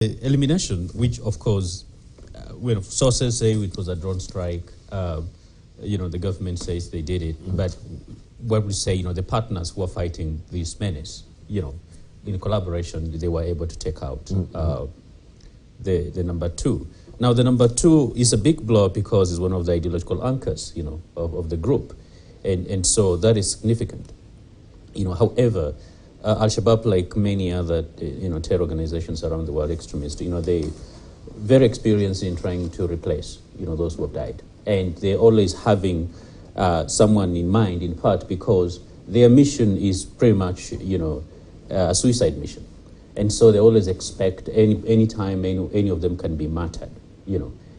Elimination, which of course, sources say it was a drone strike. The government says they did it, but what we say, the partners who are fighting this menace, in collaboration, they were able to take out the number two. Now, the number two is a big blow because it's one of the ideological anchors, of the group, and so that is significant. However, Al-Shabab, like many other, terror organizations around the world, extremists, they very experienced in trying to replace, those who have died. And they're always having someone in mind, in part because their mission is pretty much, a suicide mission. And so they always expect any time any of them can be martyred,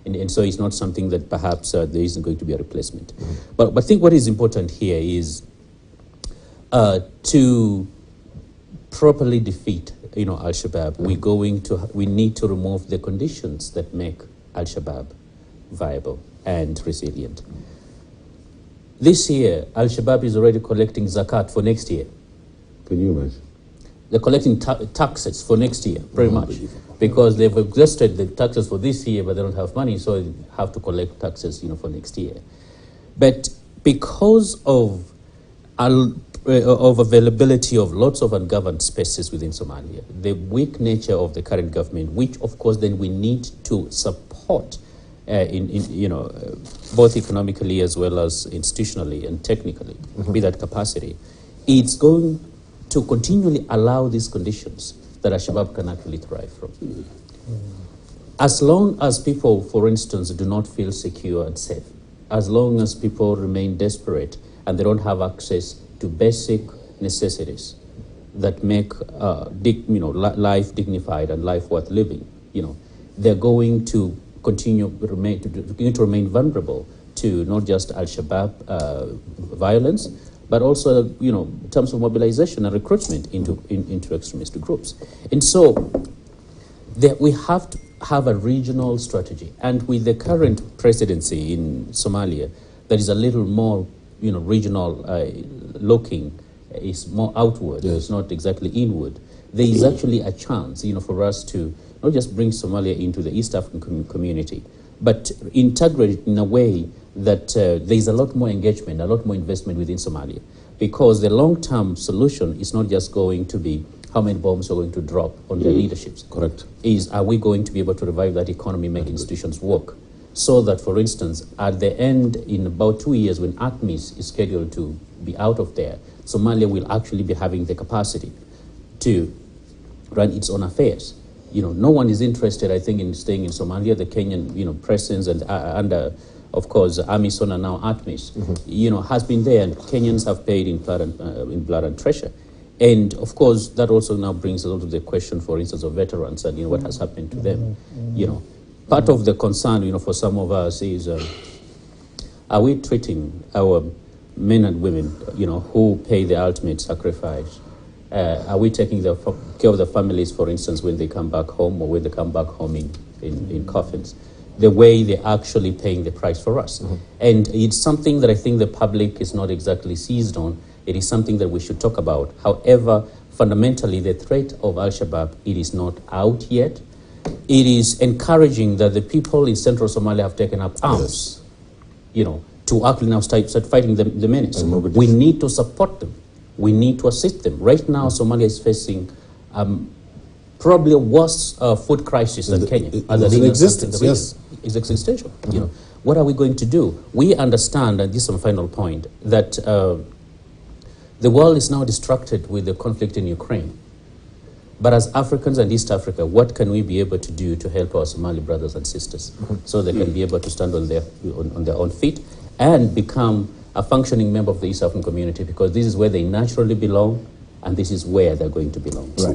And so it's not something that perhaps there isn't going to be a replacement. But I think what is important here is to properly defeat, Al-Shabaab, we need to remove the conditions that make Al-Shabaab viable and resilient. This year, Al-Shabaab is already collecting zakat for next year. Can you imagine? They're collecting taxes for next year, pretty much, because they've exhausted the taxes for this year, but they don't have money, so they have to collect taxes, for next year. But because of availability of lots of ungoverned spaces within Somalia, the weak nature of the current government, which of course then we need to support both economically as well as institutionally and technically, with that capacity, it's going to continually allow these conditions that Al-Shabaab can actually thrive from. As long as people, for instance, do not feel secure and safe, as long as people remain desperate and they don't have access to basic necessities that make life dignified and life worth living, they're going to continue to remain vulnerable to not just Al-Shabaab violence, but also in terms of mobilization and recruitment into extremist groups. And so we have to have a regional strategy. And with the current presidency in Somalia, that is a little more regional looking, is more outward, yes. It's not exactly inward. There is actually a chance, for us to not just bring Somalia into the East African community, but integrate it in a way that there is a lot more engagement, a lot more investment within Somalia. Because the long-term solution is not just going to be how many bombs are going to drop on their leaderships. Correct. Are we going to be able to revive that economy, make institutions work? So that, for instance, at the end, in about 2 years, when ATMIS is scheduled to be out of there, Somalia will actually be having the capacity to run its own affairs. No one is interested, I think, in staying in Somalia. The Kenyan presence and under, of course, AMISON and now ATMIS, has been there, and Kenyans have paid in blood and treasure. And of course, that also now brings a lot of the question, for instance, of veterans and what has happened to them. Part of the concern, for some of us is, are we treating our men and women, who pay the ultimate sacrifice? Are we taking care of the families, for instance, when they come back home or when they come back home in coffins, the way they're actually paying the price for us? And it's something that I think the public is not exactly seized on. It is something that we should talk about. However, fundamentally, the threat of Al-Shabaab, it is not out yet. It is encouraging that the people in central Somalia have taken up arms, to actually now start fighting the menace. We need to support them. We need to assist them. Right now, Somalia is facing probably a worse food crisis than Kenya. It's in existence, yes. It's existential. What are we going to do? We understand, and this is my final point, that the world is now distracted with the conflict in Ukraine. But as Africans and East Africa, what can we be able to do to help our Somali brothers and sisters so they can be able to stand on their own feet and become a functioning member of the East African community, because this is where they naturally belong and this is where they're going to belong. Right.